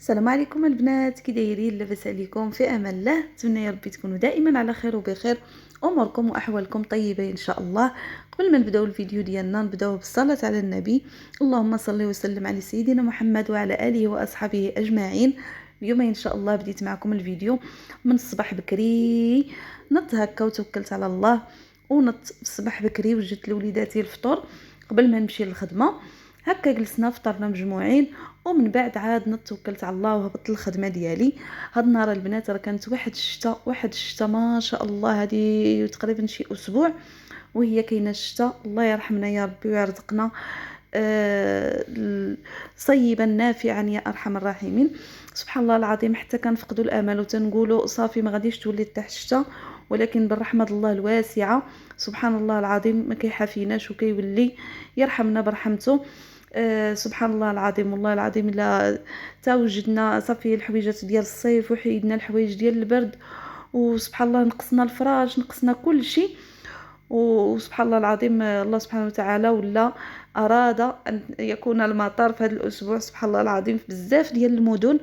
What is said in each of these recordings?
السلام عليكم البنات، كي دايرين؟ لاباس عليكم؟ في امان الله. نتمنى يا ربي تكونوا دائما على خير وبخير، اموركم واحوالكم طيبه ان شاء الله. قبل ما نبداو الفيديو ديالنا نبداو بالصلاه على النبي. اللهم صل وسلم على سيدنا محمد وعلى اله واصحابه اجمعين. اليوم ان شاء الله بديت معكم الفيديو من الصباح بكري. نط هكا وتوكلت على الله، ونط الصباح بكري وجدت لوليداتي الفطور قبل ما نمشي للخدمه. هكا جلسنا فطرنا مجموعين، ومن بعد عاد نتوكلت على الله وهبطت الخدمه ديالي. هاد النهار البنات راه كانت واحد الشتا ما شاء الله. هذه تقريبا شي اسبوع وهي كاينه الشتا. الله يرحمنا يا ربي ويرزقنا صيبا نافعا يا ارحم الراحمين. سبحان الله العظيم، حتى كنفقدوا الامل وتنقولوا صافي ما غاديش تولي تحت الشتا، ولكن بالرحمه الله الواسعه سبحان الله العظيم ما كيحافيناش وكيولي يرحمنا برحمته. سبحان الله العظيم، والله العظيم الا تا وجدنا صافي الحويجات ديال الصيف وحيدنا الحوايج ديال البرد، وسبحان الله نقصنا الفراش نقصنا كل شيء. وسبحان الله العظيم الله سبحانه وتعالى ولا اراد ان يكون المطر في هذا الاسبوع. سبحان الله العظيم في بزاف ديال المدن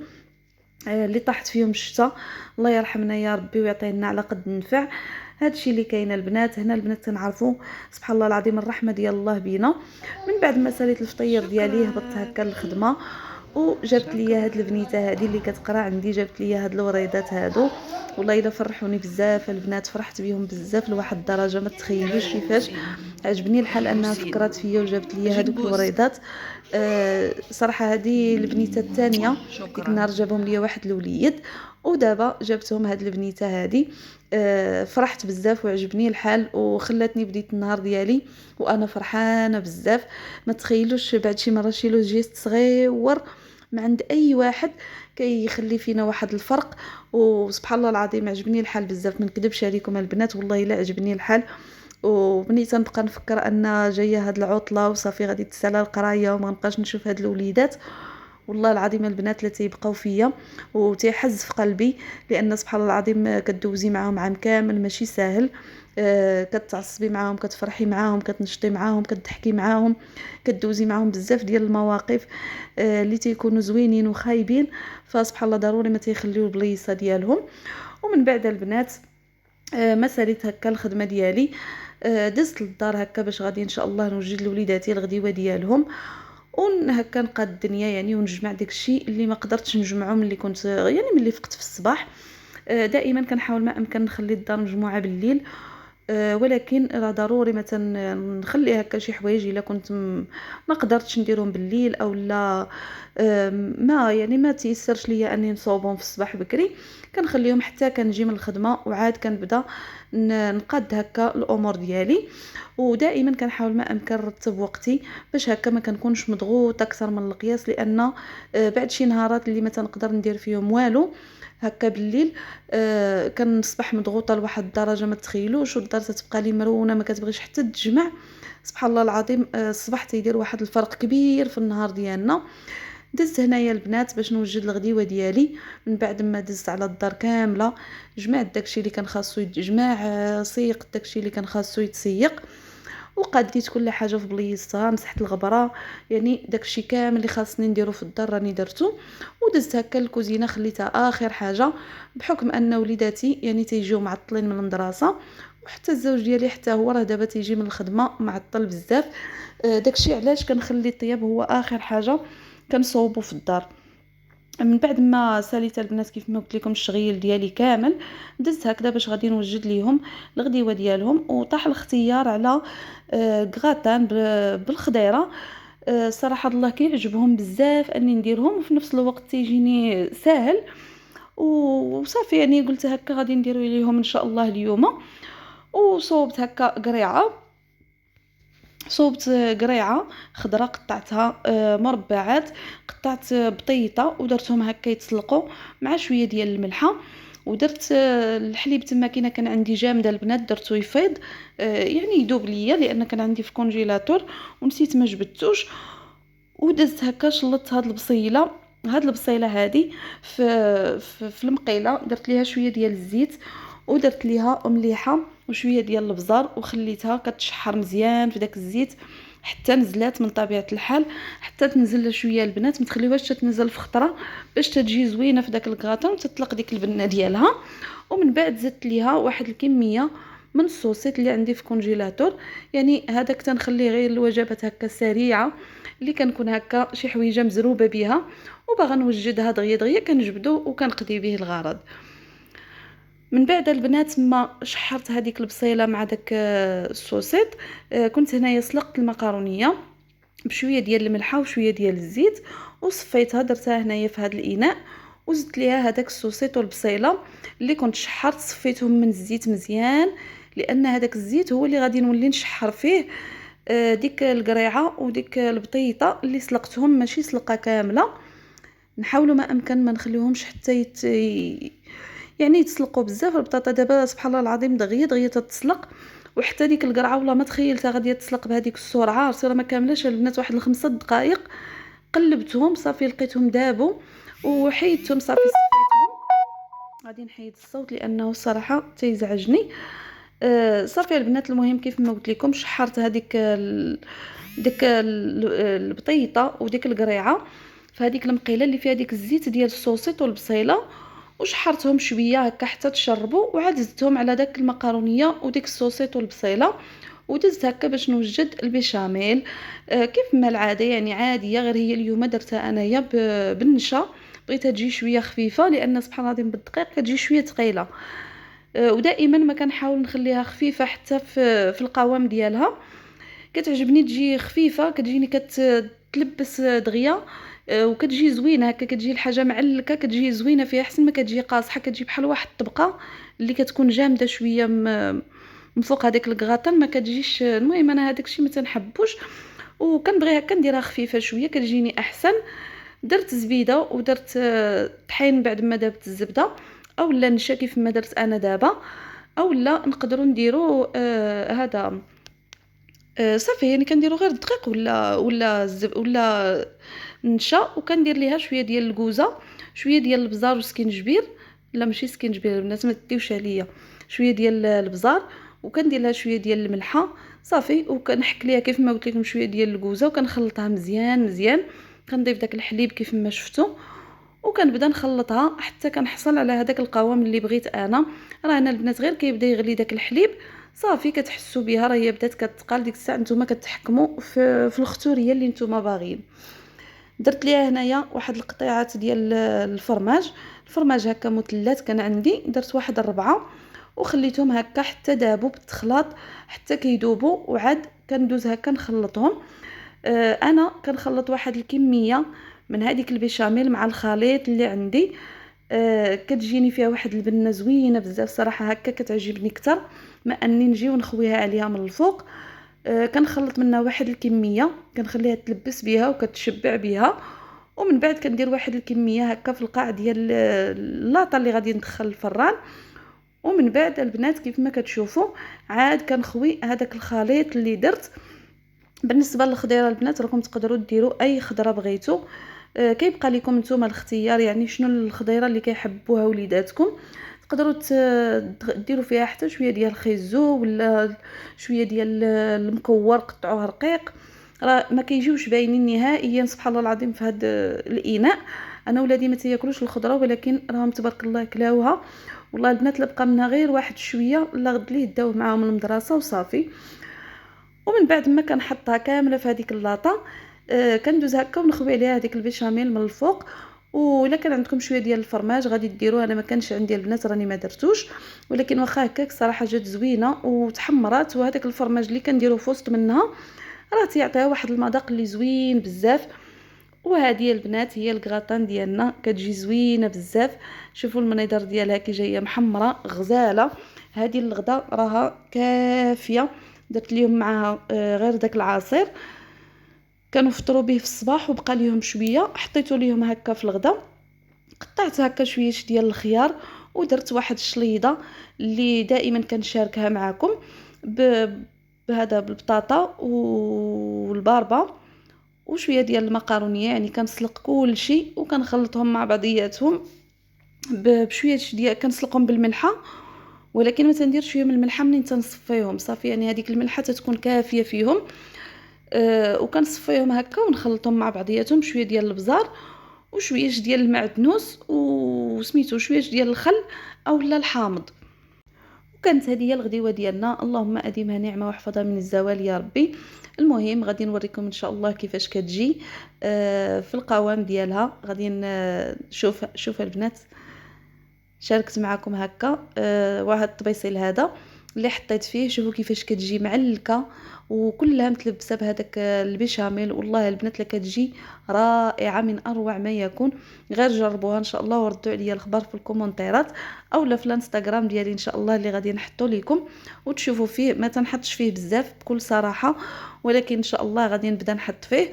اللي طاحت فيهم الشتاء. الله يرحمنا يا ربي ويعطينا على قد النفع. هادشي اللي كاين البنات. هنا البنات تنعرفوا سبحان الله العظيم الرحمه ديال الله بينا. من بعد ما ساليت الفطير ديالي هبطت هكا للخدمه، وجابت لي هاد البنيته هذه اللي كتقرا عندي، جابت لي هاد الوريضات هادو. والله الا فرحوني بزاف البنات، فرحت بهم بزاف لواحد الدرجه ما تخيلوش كيفاش. عجبني الحال انها فكرت فيا وجابت لي هادوك الوريضات. صراحه هذه البنيته الثانيه، ديك النهار جابهم لي واحد الوليد، ودابا جابتهم هاد البنيته هذه. فرحت بزاف وعجبني الحال وخلاتني بديت النهار ديالي وانا فرحانه بزاف. ما تخيلوش بعد شي مره شي لوجيست صغير ما عند اي واحد كيخلي فينا واحد الفرق. وسبحان الله العظيم عجبني الحال بزاف، ما نكذبش عليكم البنات، والله الا عجبني الحال. وبني تنبقى نفكر ان جايه هاد العطله وصافي غادي تسالى القرايه وما نبقاش نشوف هاد الوليدات. والله العظيم البنات لا تيبقاو فيا وتيحز في قلبي، لان سبحان الله العظيم كدوزي معاهم عام كامل ماشي ساهل. كتعصبي معاهم، كتفرحي معاهم، كتنشطي معاهم، كتضحكي معاهم، كدوزي معاهم بزاف ديال المواقف اللي تيكونوا زوينين وخايبين. فسبحان الله ضروري ما تيخليو البليصه ديالهم. ومن بعد البنات ما ساليت هكا الخدمه ديالي. دزت للدار هكا باش غادي ان شاء الله نوجد لوليداتي الغديوه ديالهم، هكا نقاد الدنيا يعني ونجمع داكشي اللي ما قدرتش نجمعه ملي كنت يعني ملي فقت في الصباح. دائما كنحاول ما امكن نخلي الدار مجموعه بالليل، ولكن راه ضروري مثلا نخلي هكا شي حوايج الا كنت ما قدرتش نديرهم بالليل او لا. ما يعني ما تيسرش ليا اني نصوبهم في الصباح بكري، كنخليهم حتى كنجي من الخدمه وعاد كنبدا نقاد هكا الامور ديالي. ودائما كنحاول ما امكن نرتب وقتي باش هكا ما كنكونش مضغوطه اكثر من القياس، لان بعد شي نهارات اللي ما تنقدر ندير فيهم والو هكا بالليل كنصبح مضغوطه لواحد الدرجه ما تخيلوش، والدار تتبقى لي مرونه ما كتبغيش حتى تجمع. سبحان الله العظيم الصباح تيدير واحد الفرق كبير في النهار ديالنا. دزت هنايا البنات باش نوجد الغديوه ديالي. من بعد ما دزت على الدار كامله، جمعت داكشي اللي كان خاصو يتجمع، سيقت داكشي اللي كان خاصو يتسيق، وقديت كل حاجه في بليصتها، مسحت الغبره، يعني داكشي كامل اللي خاصني نديرو في الدار راني درتو. ودزت هكا الكوزينه خليتها اخر حاجه، بحكم ان وليداتي يعني تيجيو معطلين من المدرسه، وحتى الزوج ديالي حتى هو راه دابا تيجي من الخدمه معطل بزاف. داكشي علاش كنخلي الطياب هو اخر حاجه كنصوبو في الدار. من بعد ما ساليت البنات كيف ما قلت لكم الشغيل ديالي كامل، دزت هكذا باش غادي نوجد ليهم الغديوه ديالهم. وطاح الاختيار على كغاتان بالخضيره. صراحه الله كيعجبهم بزاف اني نديرهم، وفي نفس الوقت تيجيني ساهل وصافي. يعني قلت هكا غادي نديرو ليهم ان شاء الله اليوم. وصوبت هكا قريعه، صوبت قريعه خضراء قطعتها مربعات، قطعت بطيطه ودرتهم هكا يتسلقوا مع شويه ديال الملحه. ودرت الحليب تما كان عندي جامده البنات درتو يفيض يعني يذوب ليا، لان كان عندي في كونجيلاتور ونسيت ما جبدتوش. ودزت هكا شلطت هاد البصيله هذه في المقيله، درت ليها شويه ديال الزيت ودرت ليها مليحه وشويه ديال البزار، وخليتها كتشحر مزيان في داك الزيت حتى نزلات من طبيعه الحال، حتى تنزل شويه البنات، ما تخليوهاش تنزل في خطره باش تجي زوينه في داك الكراطون وتطلق ديك البنه ديالها. ومن بعد زدت ليها واحد الكميه من الصوصيط اللي عندي في كونجيلاتور، يعني هذاك تنخليه غير الوجبات هكا سريعه اللي كنكون هكا شي حويجه مزروبه بها وباغا نوجدها دغيا دغيا كنجبدو وكنقضي به الغرض. من بعد البنات ما شحرت هذيك البصيله مع داك الصوصيط، كنت هنايا سلقت المقارونيه بشويه ديال الملحه وشويه ديال الزيت وصفيتها، درتها هنايا في هذا الاناء وزدت ليها هذاك الصوصيط والبصيله اللي كنت شحرت، صفيتهم من الزيت مزيان لان هذاك الزيت هو اللي غادي نولي نشحر فيه ديك القريعه وديك البطيطه اللي سلقتهم، ماشي سلقه كامله. نحاولوا ما امكن ما نخليوهمش حتى يعني يتسلقوا بزاف. البطاطا دابا سبحان الله العظيم دغيا دغيا تتسلق، وحتى ديك القرعه والله ما تخيلتها غادي تسلق بهذيك السرعه، راه ما كاملاش البنات واحد ال5 دقائق. قلبتهم صافي لقيتهم دابوا وحيدتهم صافي صفيتهم. غادي نحيد الصوت لانه الصراحه تيزعجني. صافي البنات المهم كيف ما قلت لكم شحرت هذيك البطيطه وديك القريعه في هذيك المقيله اللي فيها ديك الزيت ديال الصوصيط والبصيله، وشحرتهم شويه هكا حتى تشربوا، وعاد زدتهم على داك المقارونيه وديك الصوصيط والبصيله ودزت هكا باش نوجد البيشاميل. كيف ما العاده يعني عاديه، غير هي اليوم درتها انايا بالنشا، بغيتها تجي شويه خفيفه لان سبحان الله بالدقيق كتجي شويه ثقيله. ودائما ما كنحاول نخليها خفيفه حتى في القوام ديالها، كتعجبني تجي خفيفه، كتجيني كتلبس دغيا وكتجي زوينه هكا، كتجي الحاجه معلكه، كتجي زوينه فيها احسن ما كتجي قاصحه، كتجي بحال واحد الطبقه اللي كتكون جامده شويه من فوق هذاك الكغاطان ما كتجيش. المهم انا هذاك الشيء ما تنحبوش وكنبغي هكا نديرها خفيفه شويه كتجيني احسن. درت زبيده ودرت طحين بعد ما دابت الزبده، اولا نشا كيف ما درت انا دابا، اولا نقدروا نديروا هذا صافي يعني كنديروا غير الدقيق ولا نشا، وكندير ليها شويه ديال الكوزه، شويه ديال البزار وسكينجبير، لا ماشي سكينجبير البنات ما تديوش عليا، شويه ديال البزار وكندير لها شويه ديال الملحه صافي، وكنحك ليها كيف ما قلت لكم شويه ديال الكوزه وكنخلطها مزيان مزيان، كنضيف داك الحليب كيف ما شفتوا وكنبدا نخلطها حتى كنحصل على هذاك القوام اللي بغيت انا. راه انا البنات غير كيبدا يغلي داك الحليب صافي كتحسوا بها راه هي بدات كتقال، ديك الساعه نتوما كتحكموا في الختوريه اللي نتوما باغيين. درت ليها هنايا واحد القطيعات ديال الفرماج هكا مثلث كان عندي، درت واحد 4 وخليتهم هكا حتى دابوا بالخلاط حتى كيذوبوا، وعاد كندوز هكا نخلطهم. انا كنخلط واحد الكميه من هذيك البيشاميل مع الخليط اللي عندي، كتجيني فيها واحد البنه زوينه بزاف صراحه، هكا كتعجبني اكثر ما اني نجي ونخويها عليها من الفوق. كنخلط منها واحد الكميه كنخليها تلبس بها وكتشبع بها، ومن بعد كندير واحد الكميه هكا في القاع ديال اللاطه اللي غادي ندخل الفران. ومن بعد البنات كيف ما كتشوفوا عاد كنخوي هذاك الخليط اللي درت. بالنسبه للخضيره البنات راكم تقدروا ديروا اي خضره بغيتوا، كيبقى لكم نتوما الاختيار، يعني شنو الخضيره اللي كيحبوها وليداتكم. تقدروا ديروا فيها حتى شويه ديال الخيزو ولا شويه ديال المكور قطعوه رقيق، راه ما كيجيوش باينين نهائيا سبحان الله العظيم في هذا الاناء. انا ولادي ما تياكلوش الخضره ولكن راهم تبارك الله كلاوها، والله البنات اللي بقى منها غير واحد شويه لا غد ليه داوه معاهم المدرسه وصافي. ومن بعد ما كنحطها كامله في هذيك اللاطه، كندوز هكا ونخوي عليها هذيك البيشاميل من الفوق. ولا كان عندكم شويه ديال الفرماج غادي ديروه، انا ما كانش عندي البنات راني ما درتوش، ولكن واخا هكاك صراحه جات زوينه وتحمرات. وهذاك الفرماج اللي كنديرو في وسط منها راه تيعطيها واحد المذاق اللي زوين بزاف. وهذه البنات هي الكراطان ديالنا، كتجي زوينه بزاف. شوفوا المنيضر ديالها كي جايه محمره غزاله. هذه الغدا راها كافيه، درت ليهم معها غير داك العصير كانوا فطروا به في الصباح وبقى ليهم شويه، حطيته ليهم هكا في الغدا. قطعت هكا شويه ديال الخيار ودرت واحد الشليضه اللي دائما كنشاركها معكم بهذا بالبطاطا والباربه وشويه ديال المقارونيه، يعني كنسلق كل شيء وكنخلطهم مع بعضياتهم بشويه ديال كنسلقهم بالملحه، ولكن ما تندير شويه من الملحه منين تنصفيهم صافي، يعني هذيك الملحه تتكون كافيه فيهم. وكنصفيهم هكا ونخلطهم مع بعضياتهم بشويه ديال البزار وشويه ديال المعدنوس وسميتو شويه ديال الخل اولا الحامض. وكانت هذه هي الغديوه ديالنا، اللهم اديمها نعمه واحفظها من الزوال يا ربي. المهم غادي نوريكم ان شاء الله كيفاش كتجي في القوام ديالها. غادي شوف البنات، شاركت معكم هكا واحد الطبيصيل هذا اللي حطيت فيه. شوفوا كيفاش كتجي معلكه وكلها متلبسه بهذاك البيشاميل. والله البنات لا كتجي رائعه من اروع ما يكون. غير جربوها ان شاء الله وردوا عليا الخبر في الكومنتيرات اولا في الانستغرام ديالي ان شاء الله اللي غادي نحطو لكم وتشوفوا فيه. ما تنحطش فيه بزاف بكل صراحه، ولكن ان شاء الله غادي نبدا نحط فيه.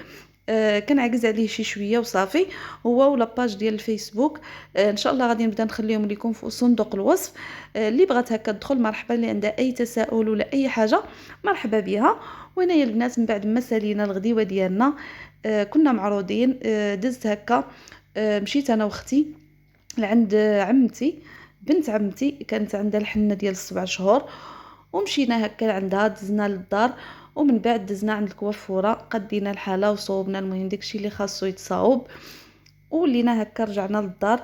كنعكز عليه شي شويه وصافي. هو ولا باج ديال الفيسبوك ان شاء الله غادي نبدا نخليهم لكم في صندوق الوصف. اللي بغات هكا تدخل مرحبا، اللي عندها اي تساؤل ولا اي حاجه مرحبا بها. وهنايا البنات من بعد ما سالينا الغديوه ديالنا كنا معروضين. دزت هكا مشيت انا واختي لعند عمتي، بنت عمتي كانت عندها الحنه ديال 7 شهور، ومشينا هكا عندها دزنا للدار. ومن بعد دزنا عند الكوافوره قدينا الحاله وصوبنا المهم داكشي اللي خاصو يتصاوب، ولينا هكا رجعنا للدار.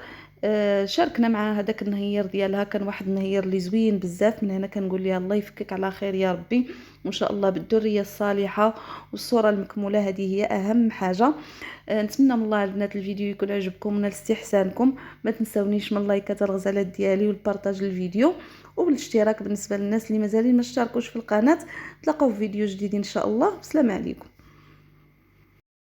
شاركنا مع هذاك النهير ديالها، كان واحد النهير اللي زوين بزاف. من هنا كنقول ليها الله يفكك على خير يا ربي، وان شاء الله بالذريه الصالحه والصوره المكموله. هذه هي اهم حاجه. نتمنى من الله البنات الفيديو يكون عجبكم ونال استحسانكم. ما تنساونيش من اللايكات الغزالات ديالي والبارطاج الفيديو وبالاشتراك بالنسبه للناس اللي مازالين ما اشتركوش في القناه. تلاقاو في فيديو جديد ان شاء الله. السلام عليكم.